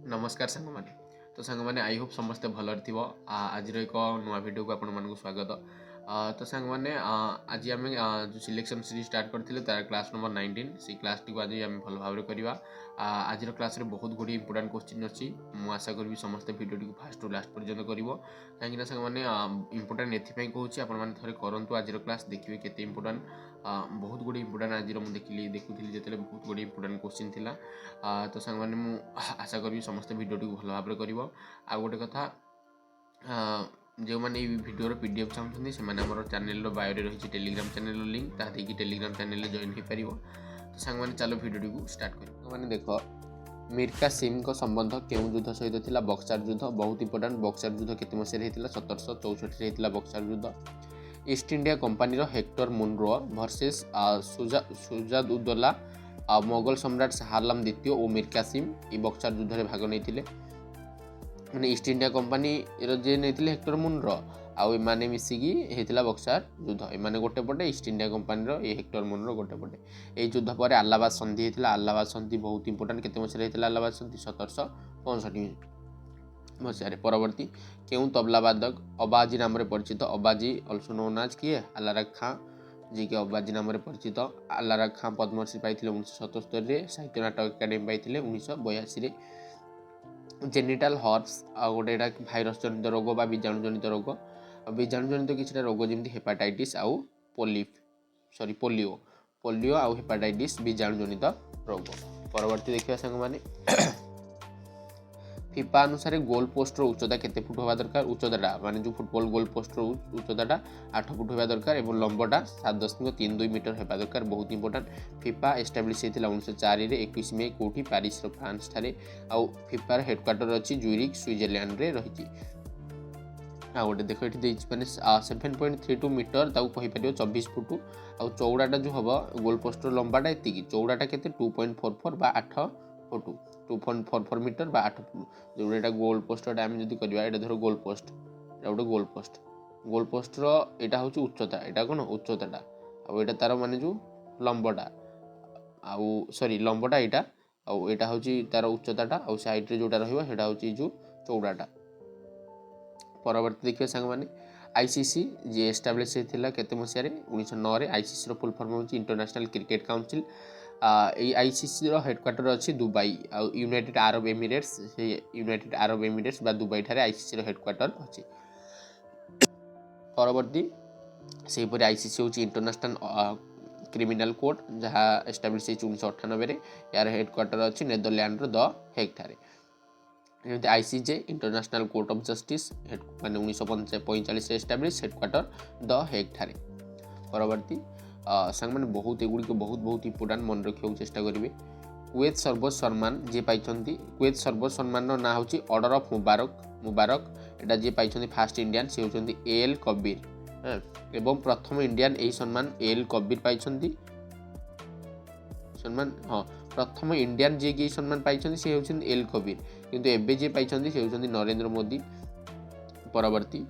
नमस्कार सांग मैंने तो सांग मैंने आई होप समस्ते भलर थी आज एक नुआ भिड को आपण स्वागत तो सांग मैंने आज आम जो सिलेक्शन सीरीज स्टार्ट करते तार क्लास नंबर 19 से क्लास टी आज आम भल भाव करवा आज क्लास बहुत गुड इंपोर्टाट क्वेश्चन अच्छी मुझे आशा करी समस्त भिडियो टी फास्ट टू लास्ट पर्यटन कर कहीं सांग मैंने इंपोर्टाट एपाई कहूँ आपने थे करूँ आज क्लास देखिए केते इंपोर्टाट बहुत गुड इंपोर्टाट आज मुझे देखुली जो बहुत गुड इंपोर्टाट क्वेश्चन थी तो सांग मैंने आशा करी समस्त भिडियो टी भल भाव कर आ गोटे कथा जो मैंने भिडियो पीडीएफ चाहते से चैनल बायोरे रही टेलीग्राम चैनल लिंक ता देखिए टेलीग्राम चैनल जॉइन हो पार तो सांग मैंने चलो भिडियो को स्टार्ट कर मैंने देख मीर कासिम को संबंध केउं युद्ध सहित था बक्सार युद्ध बहुत इंपोर्टाट बक्सार युद्ध केते मसीह 1764 बक्सार युद्ध east India company Hector Munro versus Shujauddaula Mughal सम्राट शाहआलम द्वितीय और मीर कासिम ये बक्सार युद्ध में भाग नहीं मैंने ईस्ट इंडिया कंपानी जे नहीं हेक्टर मुनरो आउ मैंने मिसिकी होता बक्सार युद्ध एने गोटे पटे ईस्ट इंडिया कंपानी ये हेक्टर मुनरो गोटे पटे ये युद्ध पर अलाहाबाद संधि होता अलाहाबाद संधि बहुत इंपोर्टाट केते मसीह होता अलाहाबाद संधि 1765 मसीह परवर्ती केउं तबलावादक अबाजी नाम परिचित अबाजी अल्सो नोन एज किए आलारा खां जी के अबाजी नाम परिचित आलारा खां पद्मश्री पाई 1977 साहित्य नाटक एकाडेमी पाई 1982 जेनिटाल हर्प्स गोटे भाइरस जनित रोग बा बीजाणु जनित रोग बीजाणु जनित किसी रोग जमी हेपाटाइटिस आउ पोलियो पोलियो आउ हेपाटाइटिस बीजाणु जनित रोग परवर्ती देखिए सांग माने फिफा अनुसार गोल पोस्टर उच्चता केते फुट होगा दरकार उच्चता माने जो फुटबॉल गोल पोस्टर उच्चता 8 फुट होगा दरकार और लंबटा 7.32 मीटर होगा दरकार बहुत इंपोर्टाट फिफा एस्टाब्लिश होता 1904 रे 21 मई कोठी पेरिस फ्रांस ठारे आउ फिफार हेडक्वार्टर अच्छी ज्यूरिख स्विट्जरलैंड रे रही आ गोटे देख ये मैंने 7.32 मीटर कही पार 24 फुट आउ चौड़ाटा जो हम गोल पोस्टर लंबाटा ये चौड़ाटा के 2.44 बा 8 फुट 2.44 मीटर बा 8 फुट जोटा गोल पोस्टर आम जब करवा ये धर गोल पोस्ट गोटे गोल पोस्टर यहाँ हूँ उच्चता यहाँ कौन उच्चताटा आटा तार माने जो लंबटा आउ सॉरी लंबटा यहाँ आउ यहाँ हूँ तार उच्चताटा आउ साइड्रे जोटा रहा हूँ जो चौड़ाटा परवर्ती देखिए सांग मैंने आईसीसी जी एस्टाब्लिश होता केते मसीह 1909 आईसीसी फुल फॉर्म हूँ international cricket council ICC headquarter अच्छी दुबई आउ यूनाइटेड अरब एमिरेट्स बा दुबई ठारे आईसीसी हेडक्वार्टर अच्छी परवर्ती से आईसीसी हूँ इंटरनेशनल क्रिमिनल कोर्ट जहाँ एस्टाब्लिश 1998 यार हेडक्वार्टर अच्छी नेदरलैंड द हेग ठारे ICJ international court of justice माने 1945 एस्टाब्लिश हेडक्वार्टर द हेग ठारे परवर्ती सांग मैंने बहुत एगुड़ी बहुत इंपोर्टाट मन रखा चेष्टा करेंगे कुवैत सर्वोच्च सम्मान जी पाई कुवैत सर्वोच्च सम्मान ना हूँ ऑर्डर ऑफ मुबारक यहाँ जी पाई फास्ट इंडियन सी होती एल कबीर एवं प्रथम इंडियन यही सम्मान एल कबीर पाई सम्मान हाँ प्रथम इंडियन जी की सम्मान पाई सी होती एल कबीर किंतु एबे जी पाई सी होती नरेंद्र मोदी परवर्ती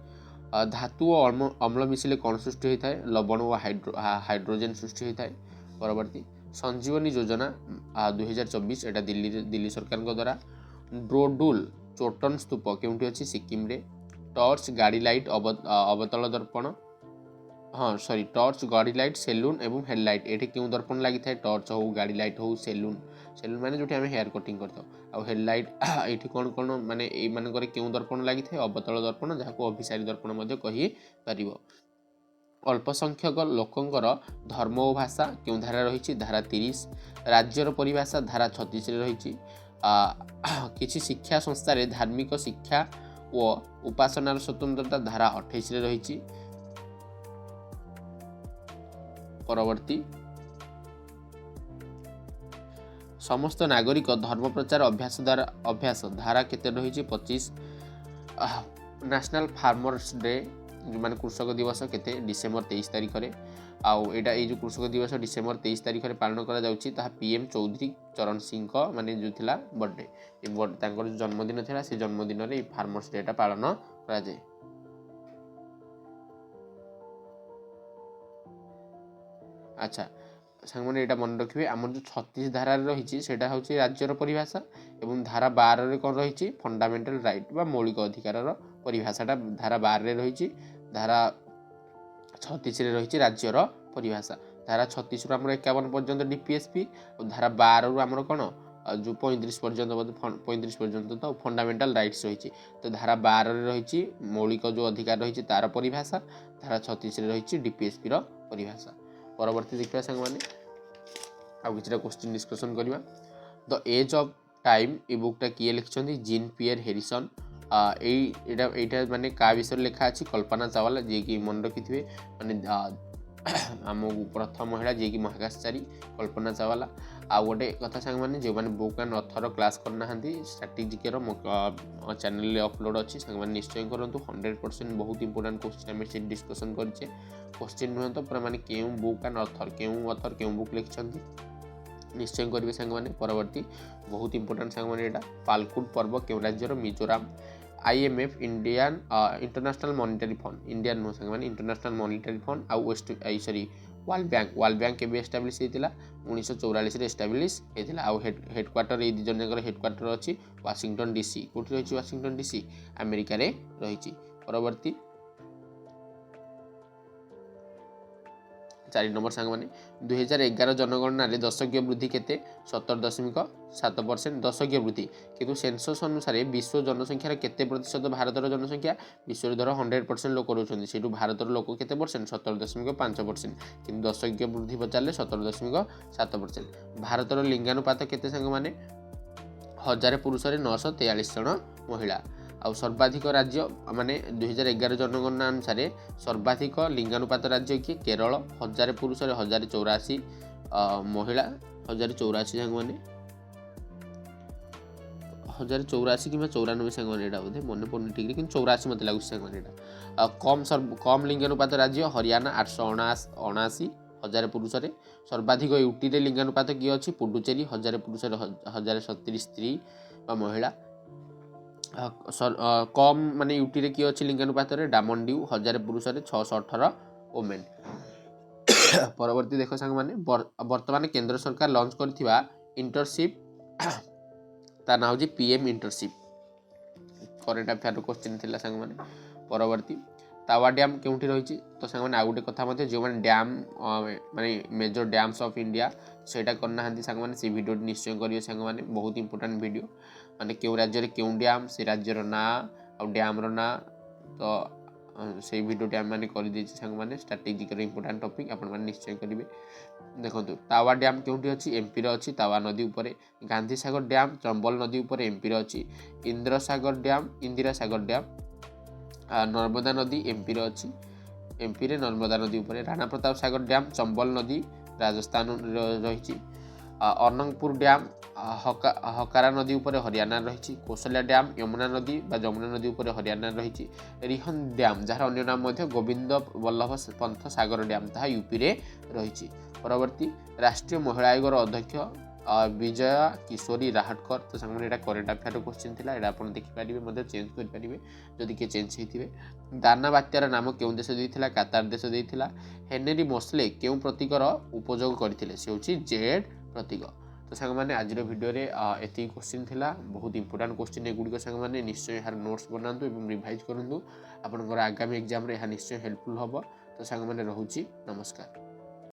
धातु और अम्ल मिसिले कौन सृष्टि होता है लवण और हाइड्रोजेन सृष्टि होता है परवर्ती संजीवनी योजना 2024 एटा दिल्ली सरकार द्वारा ब्रोडुल चोटन स्तूप केउंठी अच्छी सिक्किम रे टॉर्च गाड़ी लाइट अवतल दर्पण हाँ सॉरी टॉर्च गाड़ी लाइट सेलून एवं हेडलाइट ये क्यों दर्पण लगी था टॉर्च हो गाड़ी लाइट हो सेलून माने जो आम हेयर कटिंग करता आ हेडलाइट ये कौन कौन माने ये क्यों दर्पण लगी था अवतल दर्पण जहाँ को अभिसारी दर्पण कही पार अल्प संख्यक लोकंकर धर्म और भाषा क्यों धारा रही धारा 30 राज्यर परिभाषा धारा 36 रही किसी शिक्षा संस्थार धार्मिक शिक्षा और उपासनार स्वतंत्रता धारा 28 रही परवर्ती समस्त नागरिक धर्म प्रचार अभ्यास धारा केते रही 25 नेशनल फार्मर्स डे जो माने कृषक दिवस केते डिसेम्बर 23 तारिख रे आउ एटा जो कृषक दिवस डिसेम्बर 23 तारिख रे पालन करा जाउची ता पीएम चौधरी चरण सिंह को माने जो थिला बर्थडे तांकर जन्मदिन थिला से जन्मदिन रे फार्मर्स डे टा पालन करा जाय अच्छा ସାଙ୍ଗମାନେ ଏଇଟା ମନେ ରଖିବେ, ଆମର ଯେଉଁ 36 ଧାରାରେ ରହିଛି ସେଇଟା ହେଉଛି ରାଜ୍ୟର ପରିଭାଷା ଏବଂ ଧାରା 12ରେ କ'ଣ ରହିଛି ଫଣ୍ଡାମେଣ୍ଟାଲ ରାଇଟ୍ ବା ମୌଳିକ ଅଧିକାରର ପରିଭାଷାଟା ଧାରା 12ରେ ରହିଛି, ଧାରା 36ରେ ରହିଛି ରାଜ୍ୟର ପରିଭାଷା। ଧାରା 36ରୁ ଆମର 51 ପର୍ଯ୍ୟନ୍ତ DPSP ଆଉ ଧାରା 12ରୁ ଆମର କ'ଣ ଯେଉଁ 35 ପର୍ଯ୍ୟନ୍ତ 35 ପର୍ଯ୍ୟନ୍ତ ତ ଫଣ୍ଡାମେଣ୍ଟାଲ ରାଇଟ୍ସ ରହିଛି। ତ ଧାରା 12ରେ ରହିଛି ମୌଳିକ ଯେଉଁ ଅଧିକାର ରହିଛି ତାର ପରିଭାଷା, ଧାରା 36ରେ ରହିଛି DPSPର ପରିଭାଷା। ପରବର୍ତ୍ତୀ ଦେଖିବା ସାଙ୍ଗମାନେ ଆଉ କିଛିଟା କ୍ୱେଶ୍ଚିନ୍ ଡିସ୍କସନ୍ କରିବା। ଦ ଏଜ୍ ଅଫ୍ ଟାଇମ୍ ଏ ବୁକ୍ଟା କିଏ ଲେଖିଛନ୍ତି? ଜିନ୍ ପିୟର ହେରିସନ୍। ଏଇଟା ମାନେ କାହା ବିଷୟରେ ଲେଖା ଅଛି? କଳ୍ପନା ଚାୱଲା, ଯିଏକି ମନେ ରଖିଥିବେ ମାନେ ଆମ ପ୍ରଥମ ମହିଳା ଯିଏକି ମହାକାଶଚାରୀ କଳ୍ପନା ଚାୱଲା। ଆଉ ଗୋଟେ କଥା ସାଙ୍ଗମାନେ, ଯେଉଁମାନେ ବୁକ୍ ଆଣ୍ଡ ଅଥର କ୍ଲାସ୍ କରିନାହାନ୍ତି ଷ୍ଟ୍ରାଟେଜିକର ମୋ ଚ୍ୟାନେଲରେ ଅପଲୋଡ଼ ଅଛି, ସାଙ୍ଗମାନେ ନିଶ୍ଚୟ କରନ୍ତୁ। 100% ବହୁତ ଇମ୍ପୋର୍ଟାଣ୍ଟ କ୍ୱେଶ୍ଚିନ୍ ଆମେ ସେଠି ଡିସ୍କସନ୍ କରିଛେ। କ୍ୱେଶ୍ଚିନ୍ ନୁହେଁ ତ ପୁରା ମାନେ କେଉଁ ବୁକ୍ ଆଣ୍ଡ ଅଥର କେଉଁ ବୁକ୍ ଲେଖିଛନ୍ତି ନିଶ୍ଚୟ କରିବେ ସାଙ୍ଗମାନେ। ପରବର୍ତ୍ତୀ ବହୁତ ଇମ୍ପୋର୍ଟାଣ୍ଟ ସାଙ୍ଗମାନେ ଏଇଟା, ପାଲକୁଡ ପର୍ବ କେଉଁ ରାଜ୍ୟର? Mizoram. IMF Indian international monetary fund, Indian ନୁହଁ ସାଙ୍ଗମାନେ, ଇଣ୍ଟରନ୍ୟାସନାଲ ମନିଟାରୀ ଫଣ୍ଡ ଆଉ ୱାର୍ଲଡ ବ୍ୟାଙ୍କ କେବେ ଏଷ୍ଟାବ୍ଲିଶ ହେଇଥିଲା? 1944ରେ ଏଷ୍ଟାବ୍ଲିଶ ହେଇଥିଲା। ଆଉ ହେଡ଼କ୍ୱାର୍ଟର ଏଇ ଦୁଇ ଜଣ ଯାକର ହେଡ଼କ୍ୱାର୍ଟର ଅଛି ୱାଶିଂଟନ DC। କେଉଁଠି ରହିଛି ୱାଶିଂଟନ DC? ଆମେରିକାରେ ରହିଛି। ପରବର୍ତ୍ତୀ 4 ନମ୍ବର ସାଙ୍ଗମାନେ, 2011 ଜନଗଣନାରେ ଦଶକୀୟ ବୃଦ୍ଧି କେତେ? 17.7%। ଦଶକୀୟ ବୃଦ୍ଧି, କିନ୍ତୁ ସେନ୍ସସ୍ ଅନୁସାରେ ବିଶ୍ୱ ଜନସଂଖ୍ୟାର କେତେ ପ୍ରତିଶତ ଭାରତର ଜନସଂଖ୍ୟା? ବିଶ୍ୱରେ ଧର 100% ଲୋକ ରହୁଛନ୍ତି, ସେଇଠୁ ଭାରତର ଲୋକ କେତେ ପରସେଣ୍ଟ? 17.5%। କିନ୍ତୁ ଦଶକୀୟ ବୃଦ୍ଧି ପଚାରିଲେ 17.7%। ଭାରତର ଲିଙ୍ଗାନୁପାତ କେତେ ସାଙ୍ଗମାନେ? 1000 ପୁରୁଷରେ 943 ଜଣ ମହିଳା। ଆଉ ସର୍ବାଧିକ ରାଜ୍ୟ ମାନେ 2011 ଜନଗଣନା ଅନୁସାରେ ସର୍ବାଧିକ ଲିଙ୍ଗାନୁପାତ ରାଜ୍ୟ କିଏ? କେରଳ। 1000 ପୁରୁଷରେ 1084 ମହିଳା। 1084 ସାଙ୍ଗମାନେ, 1084 କିମ୍ବା 94 ସାଙ୍ଗମାନେ, ଏଇଟା ବୋଧେ ମନେ ପଡ଼ୁନି ଠିକ୍ରେ, କିନ୍ତୁ 84 ମୋତେ ଲାଗୁଛି ସାଙ୍ଗମାନେ ଏଇଟା। କମ୍ ଲିଙ୍ଗାନୁପାତ ରାଜ୍ୟ ହରିୟାଣା 879 1000 ପୁରୁଷରେ। ସର୍ବାଧିକ ୟୁଟିରେ ଲିଙ୍ଗାନୁପାତ କିଏ ଅଛି? ପୁଡୁଚେରୀ। 1000 ପୁରୁଷରେ 1037 ସ୍ତ୍ରୀ ବା ମହିଳା। କମ୍ ମାନେ ୟୁଟିରେ କିଏ ଅଛି ଲିଙ୍ଗାନୁପାତରେ? ଡାମନଡିଉ। 1000 ପୁରୁଷରେ 618 ଓମେନ୍। ପରବର୍ତ୍ତୀ ଦେଖ ସାଙ୍ଗମାନେ, ବର୍ତ୍ତମାନ କେନ୍ଦ୍ର ସରକାର ଲଞ୍ଚ କରିଥିବା ଇଣ୍ଟର୍ନସିପ୍ ତା ନାଁ ହେଉଛି PM ଇଣ୍ଟର୍ନସିପ୍। କରେଣ୍ଟ ଆଫେୟାରର କ୍ୱେଶ୍ଚିନ୍ ଥିଲା ସାଙ୍ଗମାନେ। ପରବର୍ତ୍ତୀ ତାୱା ଡ୍ୟାମ୍ କେଉଁଠି ରହିଛି? ତ ସାଙ୍ଗମାନେ ଆଉ ଗୋଟେ କଥା ମଧ୍ୟ, ଯେଉଁମାନେ ଡ୍ୟାମ୍ ମାନେ ମେଜର ଡ୍ୟାମ୍ସ ଅଫ୍ ଇଣ୍ଡିଆ ସେଇଟା କରିନାହାନ୍ତି ସାଙ୍ଗମାନେ, ସେ ଭିଡ଼ିଓଟି ନିଶ୍ଚୟ କରିବେ ସାଙ୍ଗମାନେ, ବହୁତ ଇମ୍ପୋର୍ଟାଣ୍ଟ ଭିଡ଼ିଓ। ମାନେ କେଉଁ ରାଜ୍ୟରେ କେଉଁ ଡ୍ୟାମ୍, ସେ ରାଜ୍ୟର ନାଁ ଆଉ ଡ୍ୟାମ୍ର ନାଁ, ତ ସେଇ ଭିଡ଼ିଓଟି ଆମେମାନେ କରିଦେଇଛୁ ସାଙ୍ଗମାନେ। ଷ୍ଟ୍ରାଟେଜିକର ଇମ୍ପୋର୍ଟାଣ୍ଟ ଟପିକ୍ ଆପଣମାନେ ନିଶ୍ଚୟ କରିବେ। ଦେଖନ୍ତୁ ତାୱା ଡ୍ୟାମ୍ କେଉଁଠି ଅଛି? ଏମ୍ପିରେ ଅଛି, ତାୱା ନଦୀ ଉପରେ। ଗାନ୍ଧୀସାଗର ଡ୍ୟାମ୍ ଚମ୍ବଲ ନଦୀ ଉପରେ, ଏମ୍ପିରେ ଅଛି। ଇନ୍ଦିରା ସାଗର ଡ୍ୟାମ୍ ନର୍ମଦା ନଦୀ ଏମ୍ପିରେ ଅଛି, ଏମ୍ପିରେ ନର୍ମଦା ନଦୀ ଉପରେ। ରାଣା ପ୍ରତାପ ସାଗର ଡ୍ୟାମ୍ ଚମ୍ବଲ ନଦୀ ରାଜସ୍ଥାନରେ ରହିଛି। ଅନଙ୍ଗପୁର ଡ୍ୟାମ୍ ହକାରା ନଦୀ ଉପରେ ହରିୟାଣାରେ ରହିଛି। କୌଶल्या ଡ୍ୟାମ୍ ଯମୁନା ନଦୀ ବା ଯମୁନା ନଦୀ ଉପରେ ହରିୟାଣାରେ ରହିଛି। ରିହନ୍ଦ ଡ୍ୟାମ୍, ଯାହାର ଅନ୍ୟ ନାମ ମଧ୍ୟ ଗୋବିନ୍ଦ ବଲ୍ଲଭ ପନ୍ଥ ସାଗର ଡ୍ୟାମ୍, ତାହା ୟୁପିରେ ରହିଛି। ପରବର୍ତ୍ତୀ ରାଷ୍ଟ୍ରୀୟ ମହିଳା ଆୟୋଗର ଅଧ୍ୟକ୍ଷ ବିଜୟା କିଶୋରୀ ରାହଟକର। ତ ସାଙ୍ଗମାନେ ଏଇଟା କରେଣ୍ଟ ଆଫେୟାରର କ୍ୱେଶ୍ଚିନ୍ ଥିଲା, ଏଇଟା ଆପଣ ଦେଖିପାରିବେ ମଧ୍ୟ ଚେଞ୍ଜ କରିପାରିବେ ଯଦି କିଏ ଚେଞ୍ଜ ହେଇଥିବେ। ଦାନା ବାତ୍ୟାର ନାମ କେଉଁ ଦେଶ ଦେଇଥିଲା? କାତାର ଦେଶ ଦେଇଥିଲା। ହେନେରୀ ମୋସ୍ଲେ କେଉଁ ପ୍ରତୀକର ଉପଯୋଗ କରିଥିଲେ? ସେ ହେଉଛି ଜେଡ୍ ପ୍ରତୀକ। ତ ସାଙ୍ଗମାନେ ଆଜିର ଭିଡ଼ିଓରେ ଏତିକି କ୍ୱେଶ୍ଚିନ୍ ଥିଲା, ବହୁତ ଇମ୍ପୋର୍ଟାଣ୍ଟ କ୍ୱେଶ୍ଚିନ୍ ଏଗୁଡ଼ିକ ସାଙ୍ଗମାନେ। ନିଶ୍ଚୟ ଏହାର ନୋଟ୍ସ ବନାନ୍ତୁ ଏବଂ ରିଭାଇଜ୍ କରନ୍ତୁ, ଆପଣଙ୍କର ଆଗାମୀ ଏକ୍ଜାମ୍ରେ ଏହା ନିଶ୍ଚୟ ହେଲ୍ପଫୁଲ୍ ହେବ। ତ ସାଙ୍ଗମାନେ ରହୁଛି, ନମସ୍କାର।